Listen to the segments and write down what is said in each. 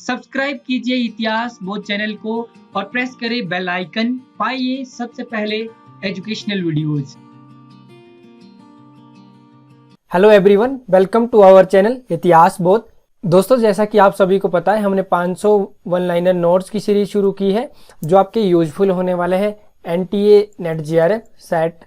Subscribe कीजिए इतिहास बोध चैनल को और प्रेस करें बेल आइकन। पाइए सबसे पहले educational videos. Hello everyone, welcome to our channel Itihas Bodh. दोस्तों, जैसा कि आप सभी को पता है, हमने 500 वन लाइनर नोट्स की सीरीज शुरू की है जो आपके यूजफुल होने वाले हैं NTA, net GRF, set,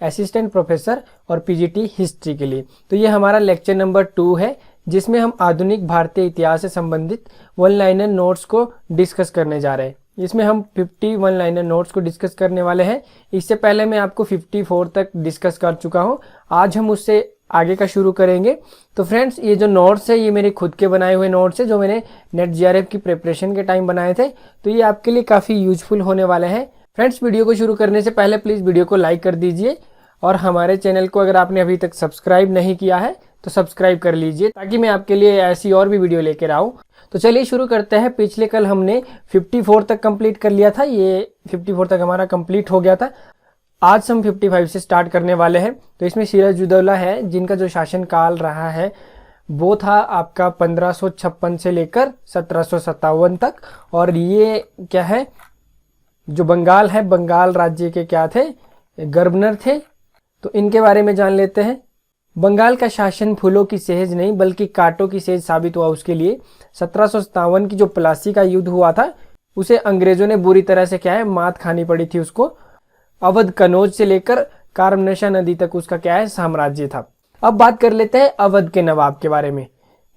assistant professor और पीजीटी हिस्ट्री के लिए। तो ये हमारा लेक्चर नंबर 2 है जिसमें हम आधुनिक भारतीय इतिहास से संबंधित वन लाइनर नोट्स को डिस्कस करने जा रहे हैं। इसमें हम 50 वन लाइनर नोट्स को डिस्कस करने वाले हैं। इससे पहले मैं आपको 54 तक डिस्कस कर चुका हूँ। आज हम उससे आगे का शुरू करेंगे। तो फ्रेंड्स, ये जो नोट्स है ये मेरे खुद के बनाए हुए नोट्स है जो मैंने नेट जीआरएफ की प्रिपरेशन के टाइम बनाए थे। तो ये आपके लिए काफ़ी यूजफुल होने वाले हैं। फ्रेंड्स, वीडियो को शुरू करने से पहले प्लीज़ वीडियो को लाइक कर दीजिए और हमारे चैनल को अगर आपने अभी तक सब्सक्राइब नहीं किया है तो सब्सक्राइब कर लीजिए ताकि मैं आपके लिए ऐसी और भी वीडियो लेकर आऊँ। तो चलिए शुरू करते हैं। पिछले कल हमने 54 तक कंप्लीट कर लिया था। ये 54 तक हमारा कंप्लीट हो गया था। आज हम 55 से स्टार्ट करने वाले हैं। तो इसमें सिराजुद्दौला है जिनका जो शासन काल रहा है वो था आपका 1556 से लेकर 1757 तक। और ये क्या है, जो बंगाल है, बंगाल राज्य के क्या थे, गवर्नर थे। तो इनके बारे में जान लेते हैं। बंगाल का शासन फूलों की सेज नहीं बल्कि कांटों की सेज साबित हुआ उसके लिए। 1757 की जो प्लासी का युद्ध हुआ था उसे अंग्रेजों ने बुरी तरह से क्या है, मात खानी पड़ी थी उसको। अवध, कनौज से लेकर कारमनशा नदी तक उसका क्या है, साम्राज्य था। अब बात कर लेते हैं अवध के नवाब के बारे में।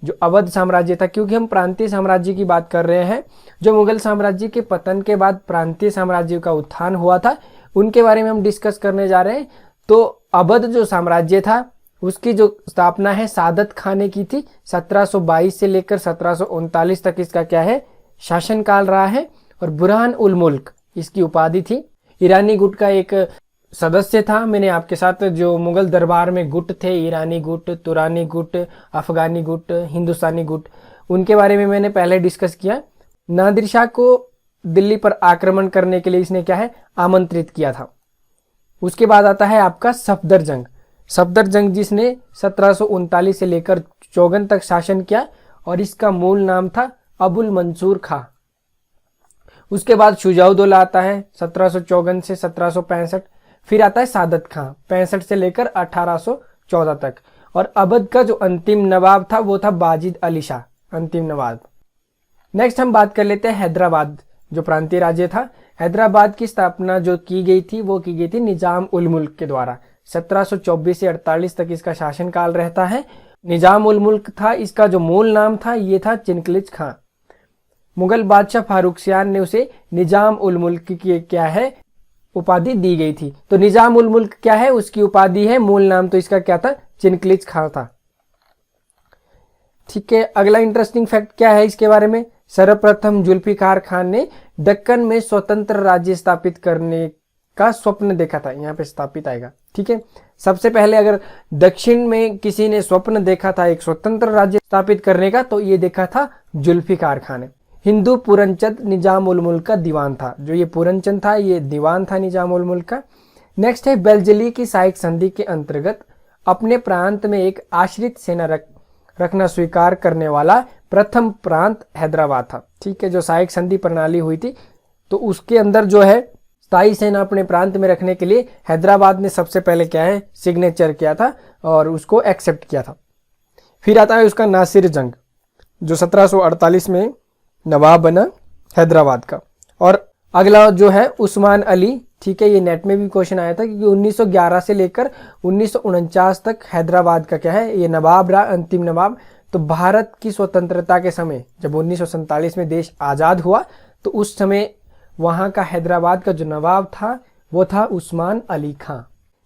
जो अवध साम्राज्य था, क्योंकि हम प्रांतीय साम्राज्य की बात कर रहे हैं, जो मुगल साम्राज्य के पतन के बाद प्रांतीय साम्राज्य का उत्थान हुआ था उनके बारे में हम डिस्कस करने जा रहे हैं। तो अवध जो साम्राज्य था उसकी जो स्थापना है सादत खान ने की थी। 1722 से लेकर 1739 तक इसका क्या है, शासनकाल रहा है। और बुरहान उल मुल्क इसकी उपाधि थी। ईरानी गुट का एक सदस्य था। मैंने आपके साथ जो मुगल दरबार में गुट थे, ईरानी गुट, तुरानी गुट, अफगानी गुट, हिंदुस्तानी गुट, उनके बारे में मैंने पहले डिस्कस किया। नादिर शाह को दिल्ली पर आक्रमण करने के लिए इसने क्या है, आमंत्रित किया था। उसके बाद आता है आपका सफदर जंग। सफदर जंग जिसने 1739 से लेकर 54 तक शासन किया और इसका मूल नाम था अबुल मंसूर खां। उसके बाद शुजाउद्दौला आता है 1754 से 1765। फिर आता है सादत खां 65 से लेकर 1814 तक। और अवध का जो अंतिम नवाब था वो था बाजिद अली शाह, अंतिम नवाब। नेक्स्ट हम बात कर लेते हैं हैदराबाद, जो प्रांतीय राज्य था। हैदराबाद की स्थापना जो की गई थी वो की गई थी निजाम उल मुल्क के द्वारा। 1724 से 48 तक इसका शासनकाल रहता है। निजाम उल मुल्क था, इसका जो मूल नाम था ये था चिनकलिज खां। मुगल बादशाह फारूकसियान ने उसे निजाम उल मुल्क की क्या है, उपाधि दी गई थी। तो निजाम उल मुल्क क्या है, उसकी उपाधि है, मूल नाम तो इसका क्या था, चिनकलिज खां था। ठीक है, अगला इंटरेस्टिंग फैक्ट क्या है इसके बारे में। सर्वप्रथम जुल्फिकार खान ने दक्कन में स्वतंत्र राज्य स्थापित करने का स्वप्न देखा था। यहाँ पे स्थापित आएगा, ठीक है। सबसे पहले अगर दक्षिण में किसी ने स्वप्न देखा था एक स्वतंत्र राज्य स्थापित करने का तो ये देखा था जुल्फिकार खान ने। हिंदू पूरनचंद निजाम उल मुल्क का दीवान था। जो ये पूरनचंद था ये दीवान था निजाम उल मुल्क का। नेक्स्ट है बेलजली की साइक संधि के अंतर्गत अपने प्रांत में एक आश्रित सेना रखना स्वीकार करने वाला प्रथम प्रांत हैदराबाद था। ठीक है, जो साइक संधि प्रणाली हुई थी तो उसके अंदर जो है स्थायी सेना अपने प्रांत में रखने के लिए हैदराबाद ने सबसे पहले क्या है, सिग्नेचर किया था और उसको एक्सेप्ट किया था। फिर आता है उसका नासिर जंग, जो 1748 में नवाब बना हैदराबाद का। और अगला जो है उस्मान अली। ठीक है, ये नेट में भी क्वेश्चन आया था क्योंकि 1911 से लेकर 1949 तक हैदराबाद का क्या है, ये नवाब रहा, अंतिम नवाब। तो भारत की स्वतंत्रता के समय जब 1947 में देश आज़ाद हुआ तो उस समय वहां का हैदराबाद का जो नवाब था वो था उस्मान अली खां।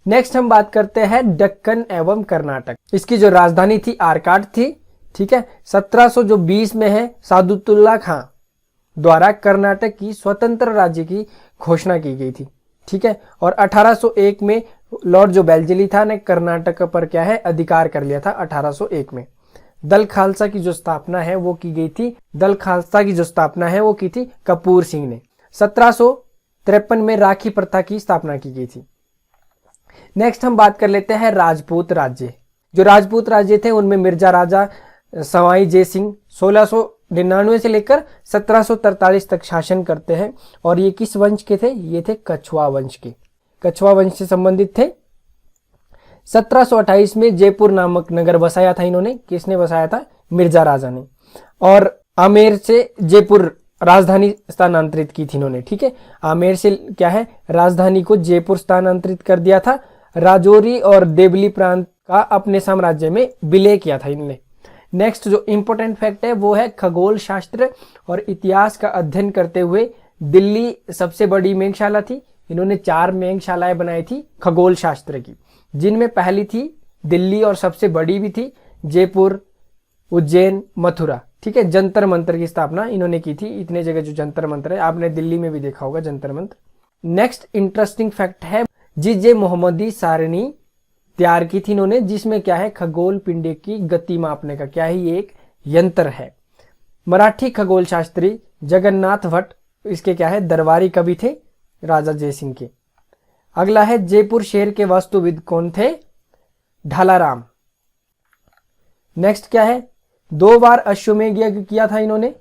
नेक्स्ट हम बात करते हैं दक्कन एवं कर्नाटक। इसकी जो राजधानी थी आरकाट थी। ठीक है, 1720 में है सादुतुल्ला खां द्वारा कर्नाटक की स्वतंत्र राज्य की घोषणा की गई थी। ठीक है, और 1801 में लॉर्ड जो बेलजली था ने कर्नाटक पर क्या है, अधिकार कर लिया था 1801 में। दल खालसा की जो स्थापना है वो की गई थी, दल खालसा की जो स्थापना है वो की थी कपूर सिंह ने। 1753 में राखी प्रथा की स्थापना की गई थी। नेक्स्ट हम बात कर लेते हैं राजपूत राज्य। जो राजपूत राज्य थे उनमें मिर्जा राजा सवाई जय सिंह 1799 से लेकर 1743 तक शासन करते हैं। और ये किस वंश के थे? ये थे कछवा वंश के, कछवा वंश से संबंधित थे। 1728 में जयपुर नामक नगर बसाया था इन्होंने। किसने बसाया था? मिर्जा राजा ने। और आमेर से जयपुर राजधानी स्थानांतरित की थी इन्होंने। ठीक है, आमेर से क्या है, राजधानी को जयपुर स्थानांतरित कर दिया था। राजौरी और देवली प्रांत का अपने साम्राज्य में विलय किया था इन्होंने। नेक्स्ट जो इंपॉर्टेंट फैक्ट है वो है खगोल शास्त्र और इतिहास का अध्ययन करते हुए दिल्ली सबसे बड़ी मेघशाला थी। इन्होंने 4 मेघशालाएं बनाई थी खगोल शास्त्र की, जिनमें पहली थी दिल्ली और सबसे बड़ी भी थी जयपुर, उज्जैन, मथुरा। ठीक है, जंतर मंतर की स्थापना इन्होंने की थी। इतने जगह जो जंतर मंतर है, आपने दिल्ली में भी देखा होगा Jantar Mantar. Next interesting fact है जीजे मोहम्मदी सारणी तैयार की थी इन्होंने, जिसमें क्या है, खगोल पिंड की गति मापने का क्या है, ये एक यंत्र है। मराठी खगोल शास्त्री जगन्नाथ भट्ट इसके क्या है, दरबारी कवि थे राजा जयसिंह के। अगला है जयपुर शहर के वास्तुविद कौन थे? ढालाराम। नेक्स्ट क्या है, 2 बार अश्वमेध यज्ञ किया था इन्होंने,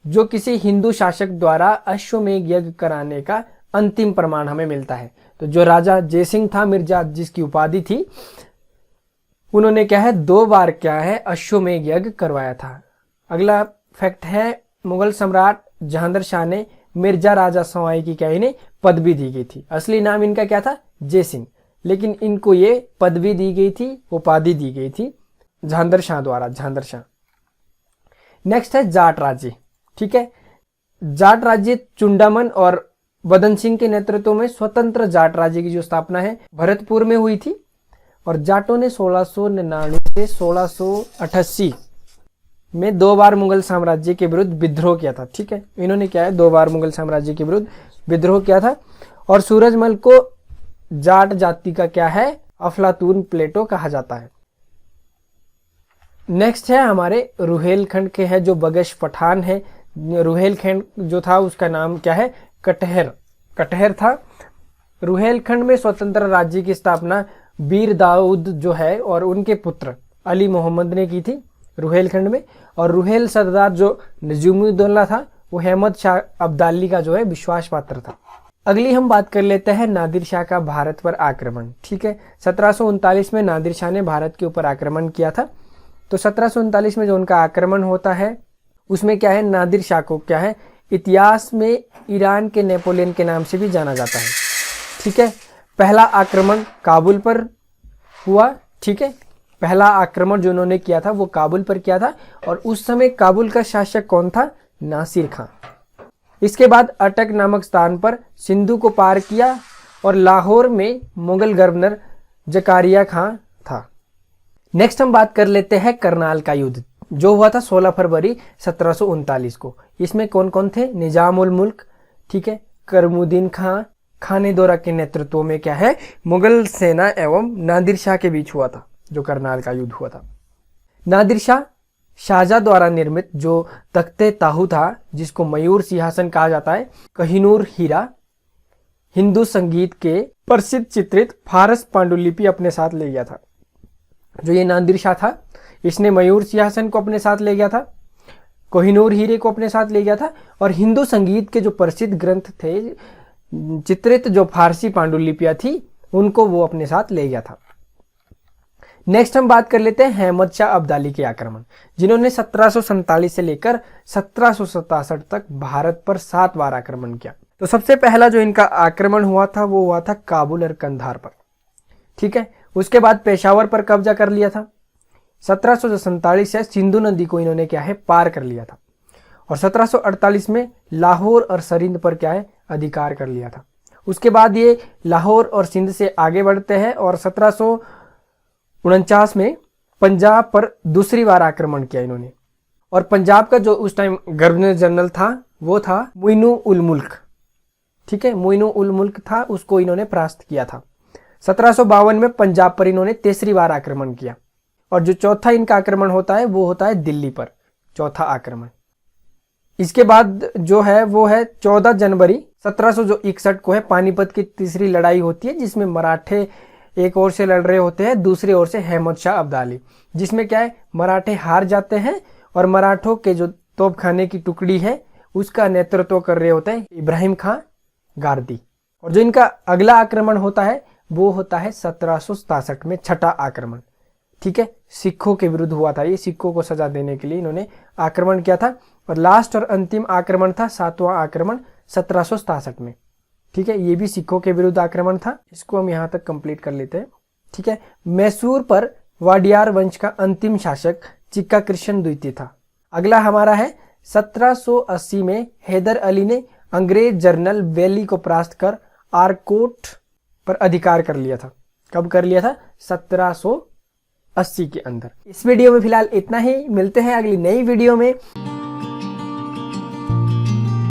जो किसी हिंदू शासक द्वारा अश्वमेध यज्ञ कराने का अंतिम प्रमाण हमें मिलता है। तो जो राजा जयसिंह था, मिर्जा जिसकी उपाधि थी, उन्होंने क्या है 2 बार क्या है अश्वमेध यज्ञ करवाया था। अगला फैक्ट है मुगल सम्राट जहांगीर शाह ने मिर्जा राजा सवाई की क्या इन्हें पदवी दी गई थी। असली नाम इनका क्या था? जयसिंह, लेकिन इनको ये पदवी दी गई थी, उपाधि दी गई थी जहांगीर शाह द्वारा, जहांगीर शाह। नेक्स्ट है जाट राज्य। ठीक है, जाट राज्य चुंडामन और बदन सिंह के नेतृत्व में स्वतंत्र जाट राज्य की जो स्थापना है भरतपुर में हुई थी। और जाटों ने 1699 से 1688 में 2 बार मुगल साम्राज्य के विरुद्ध विद्रोह किया था। ठीक है, इन्होंने क्या है 2 बार मुगल साम्राज्य के विरुद्ध विद्रोह किया था। और सूरजमल को जाट जाति का क्या है, अफलातून प्लेटो कहा जाता है। नेक्स्ट है हमारे रुहेलखंड के है जो बगश पठान है। रुहेलखंड जो था उसका नाम क्या है, कटहर, कटहर था। रुहेलखंड में स्वतंत्र राज्य की स्थापना बीर दाऊद जो है और उनके पुत्र अली मोहम्मद ने की थी रुहेलखंड में। और रुहेल सरदार जो नजमुद्दौला था वो अहमद शाह अब्दाली का जो है विश्वास पात्र था। अगली हम बात कर लेते हैं नादिर शाह का भारत पर आक्रमण। ठीक है, 1739 में नादिर शाह ने भारत के ऊपर आक्रमण किया था। तो 1739 में जो उनका आक्रमण होता है उसमें क्या है, नादिर शाह को क्या है इतिहास में ईरान के नेपोलियन के नाम से भी जाना जाता है। ठीक है, पहला आक्रमण काबुल पर हुआ। ठीक है, पहला आक्रमण जो उन्होंने किया था वो काबुल पर किया था। और उस समय काबुल का शासक कौन था? नासिर खां। इसके बाद अटक नामक स्थान पर सिंधु को पार किया और लाहौर में मुगल गवर्नर जकारिया खां था। नेक्स्ट हम बात कर लेते हैं करनाल का युद्ध जो हुआ था 16 फरवरी 1739 को। इसमें कौन कौन थे? निजाम उल मुल्क, ठीक है, करमुद्दीन खां, खाने दौरा के नेतृत्व में क्या है मुगल सेना एवं नादिर शाह के बीच हुआ था जो करनाल का युद्ध हुआ था। नादिर शाह शाहजहां द्वारा निर्मित जो तख्ते ताहू था जिसको मयूर सिंहासन कहा जाता है, कोहिनूर हीरा, हिंदू संगीत के प्रसिद्ध चित्रित फारस पांडुलिपि अपने साथ ले गया था। जो ये नादिर शाह था इसने मयूर सिंहासन को अपने साथ ले गया था, कोहिनूर हीरे को अपने साथ ले गया था और हिंदू संगीत के जो प्रसिद्ध ग्रंथ थे चित्रित जो फारसी पांडुलिपियां थी उनको वो अपने साथ ले गया था। नेक्स्ट हम बात कर लेते हैं अहमद शाह अब्दाली के आक्रमण जिन्होंने 1747 से लेकर 1767 तक भारत पर 7 बार आक्रमण किया। तो सबसे पहला जो इनका आक्रमण हुआ था वो हुआ था काबुल और कंधार पर। ठीक है, उसके बाद पेशावर पर कब्जा कर लिया था। 1747 से सिंधु नदी को इन्होंने क्या है पार कर लिया था और 1748 में लाहौर और सरिंद पर क्या है अधिकार कर लिया था। उसके बाद ये लाहौर और सिंध से आगे बढ़ते हैं और 1749 में पंजाब पर दूसरी बार आक्रमण किया इन्होंने। और पंजाब का जो उस टाइम गवर्नर जनरल था वो था मुइनु उल मुल्क। ठीक है, मुइनु उल मुल्क था, उसको इन्होंने परास्त किया था। 1752 में पंजाब पर इन्होंने तीसरी बार आक्रमण किया और जो चौथा इनका आक्रमण होता है वो होता है दिल्ली पर, चौथा आक्रमण। इसके बाद जो है वो है 14 जनवरी 1761 को है पानीपत की तीसरी लड़ाई होती है जिसमें मराठे एक ओर से लड़ रहे होते हैं, दूसरी ओर से अहमद शाह अब्दाली, जिसमें क्या है मराठे हार जाते हैं और मराठों के जो तोपखाने की टुकड़ी है उसका नेतृत्व कर रहे होते हैं इब्राहिम खां गारदी। और जो इनका अगला आक्रमण होता है वो होता है 1767 में, छठा आक्रमण। ठीक है, सिखों के विरुद्ध हुआ था ये, सिखों को सजा देने के लिए इन्होंने आक्रमण किया था। और लास्ट और अंतिम आक्रमण था 7वां आक्रमण 1767 में। ठीक है, ये भी सिखों के विरुद्ध आक्रमण था। इसको हम यहाँ तक कंप्लीट कर लेते हैं। ठीक है, मैसूर पर वाडियार वंश का अंतिम शासक चिक्का कृष्ण द्वितीय था। अगला हमारा है 1780 में हैदर अली ने अंग्रेज जनरल वैली को परास्त कर आरकोट पर अधिकार कर लिया था। कब कर लिया था? 1780 के अंदर। इस वीडियो में फिलहाल इतना ही, मिलते हैं अगली नई वीडियो में।